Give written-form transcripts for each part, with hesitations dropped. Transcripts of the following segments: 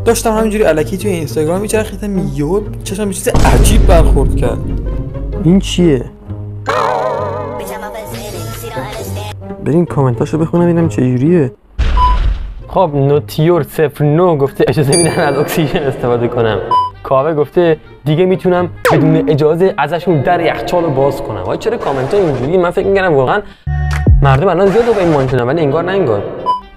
داشتم همینجوری الکی توی اینستاگرام میچرخیدم، یهو چشمم به چیز عجیب برخورد کرد. این چیه؟ بریم کامنتاشو بخونم ببینم چجوریه. خب نوتیور 09 گفته اجازه میدن از اکسیژن استفاده کنم. کاوه گفته دیگه میتونم بدون اجازه ازشون در یخچال رو باز کنم. وای چرا کامنت ها اینجوری؟ من فکر می‌کردم واقعا مردم الان زیاد به این مانشونن، ولی انگار نه انگار.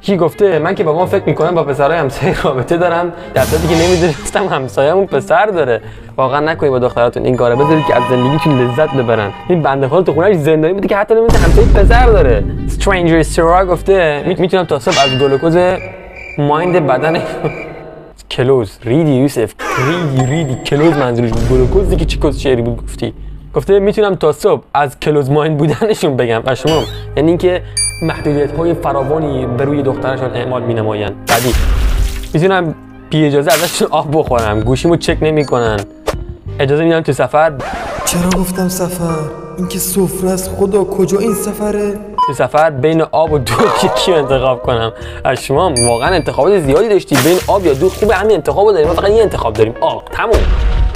کی گفته من که بابام فکر میکنم با پسرای همسایه رابطه دارم، در صورتی که نمیدونستم همسایه‌مون پسر داره. واقعا نکنید با دختراتون این کارو، بذارید که از زندگیتون لذت ببرن. این بنده خدا تو خونه‌اش زندانی بوده که حتی نمیدونه همسایه پسر داره. استرنجر سرا گفته میتونم تا صبح از گلوکوز مایند بدن کلوز ریدی یوسف ریدی کلوز منظورش بود، گلوکوزی که چی کس شعری بود گفتی. گفته میتونم تا صبح از کلوز مایند بودنشون بگم و شما، یعنی اینکه محدودیت‌های فراوانی بر روی دخترشون اعمال می‌نمایند. بعدی میتونم بی اجازه ازشون آب بخورم، گوشیمو چک نمی‌کنن، اجازه میدم تو سفر. چرا گفتم سفر؟ این که سفره است. خدا کجا این سفره؟ تو سفر بین آب و دود یکی انتخاب کنم. از شما واقعا انتخابات زیادی داشتی بین آب یا دود. خوبه همین انتخابو داریم، ما فقط یه انتخاب داریم، آب، تموم.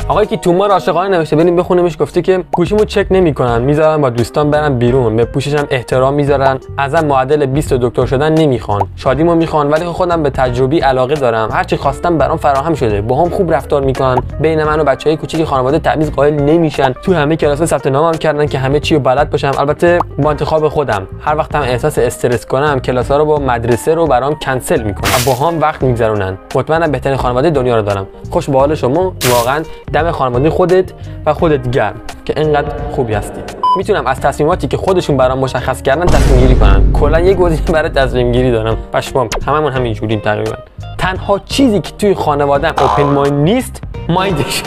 آقایی که تو ما عاشقانه نوشته بریم بخونیمش، گفته که گوشیمو چک نمیکنن، میذارن با دوستان برن بیرون، به پوششم احترام میذارن، ازم معدل 20 دکتر شدن نمیخوان، شادیمو میخوان، ولی خودم به تجربی علاقه دارم، هرچی خواستم برام فراهم شده، باهام خوب رفتار میکنن، بین من و بچهای کوچیک خانواده تمیز قائل نمیشن، تو همه کلاس ثبت نامم کردن که همه چی رو بلد باشم، البته با انتخاب خودم، هر وقتم احساس استرس کنم کلاسا رو با مدرسه رو برام کنسل میکنن، باهام وقت میگذرونن، مطمئنم بهترین خانواده دنیا رو دارم. خوش به حال شما، واقعا دم خانواده خودت و خودت گرم که اینقدر خوبی هستی. میتونم از تصمیماتی که خودشون برام مشخص کردن تصمیم گیری کنم. کلا یه گزینه برای تصمیم گیری دارم. پشمام، هممون همینجوریم تقریبا. تنها چیزی که توی خانواده‌ام اوپن مایند نیست، مایندش.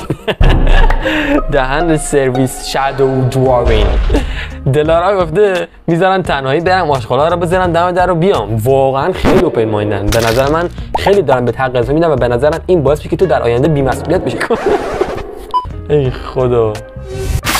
دهن سرویس شادو دواوین. دلارا گفته میذارن تنهایی برم آشغالا رو بزنم دم در رو بیام. واقعا خیلی اوپن مایندن. به نظر من خیلی دارن به حق اضافه میدن و به نظرم این باعث میشه که تو در آینده بی‌مسئولیت بشی. ای خدا،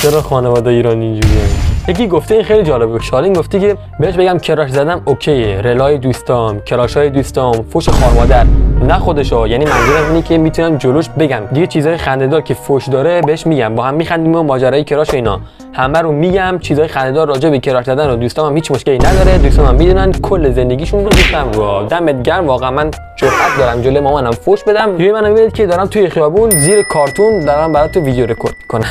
چرا خانواده ایرانی اینجوریه؟ یکی گفته این خیلی جالبه، شالین گفته که بهش بگم کراش زدم اوکیه، رلای دوستام، کراشای دوستام، فوش خار مادر، نه خودشو، یعنی منظورم اینه که میتونم جلوش بگم دیگه چیزای خنده‌دار که فوش داره بهش میگم، با هم میخندیم و ماجرای کراش و اینا همه رو میگم، چیزای خنده‌دار راجع به کراش زدن و دوستام هیچ مشکلی نداره، دوستام هم میدونن کل زندگیشون رو دوستم رو. دمت گرم، واقعا من جرأت دارم جلوی مامانم فوش بدم. یه منو میبینید که دارم توی خیابون زیر کارتون دارم برات ویدیو رکورد میکنم.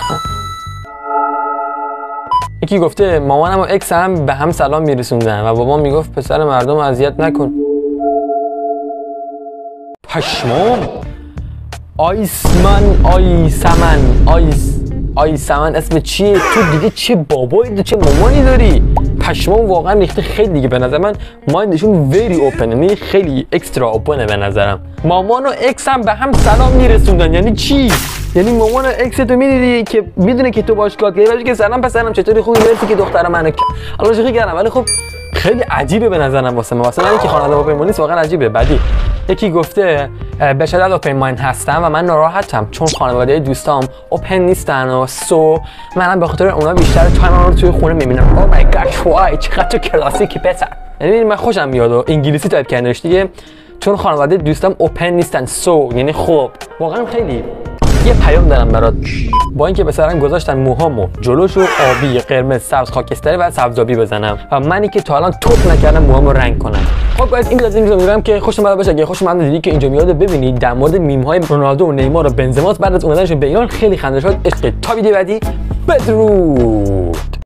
یکی گفته مامانم و اکس هم به هم سلام میرسوندن و بابام میگفت پسر مردم اذیت نکن. پشمام. آیسمن اسم چیه؟ تو دیگه چه بابایی چه مامانی داری؟ پشمام واقعا ریخته خیلی دیگه. به نظر من مایندشون وری اوپن، یعنی خیلی اکسترا اوپنه به نظرم. مامان و اکس هم به هم سلام میرسوندن یعنی چی؟ یعنی مامان و اکس تو میدیدی که میدونه که تو باش کات کردی، که سلام پسرم چطوری، خوبی، مرسی که دختر منو الله شوخی کردم، ولی خب خیلی عجیبه به نظرم واسه من که خانواده اوپن مایند واقعا عجیبه. بعدی یکی گفته به شدت اوپن مایند هستم و من ناراحتم چون خانواده دوستام اوپن نیستن و منم به خاطر اونا بیشتر تایم رو توی خونه میبینم. او مای گاش وای چقدر تو کلاسیکی پسر. یعنی من خوشم میاد و انگلیسی تایپ کردنش دیگه، چون خانواده دوستام اوپن نیستن یعنی خب واقعا خیلی. یه پیام دارم برات، با اینکه به سرم گذاشتن موهامو جلوشو آبی، قرمز، سبز، خاکستری و سبزابی بزنم و منی که تا الان توپ نکردم موهامو رنگ کنم. خب باید این لازم میگم که خوشم اومد باشه. اگه خوشم اومد دیدی که اینجا میاد ببینید در مورد میم های رونالدو و نیمار و بنزما بعد از اومدنشون به ایران خیلی خنده شد. عشق. تا ویدیو بعدی بدرود.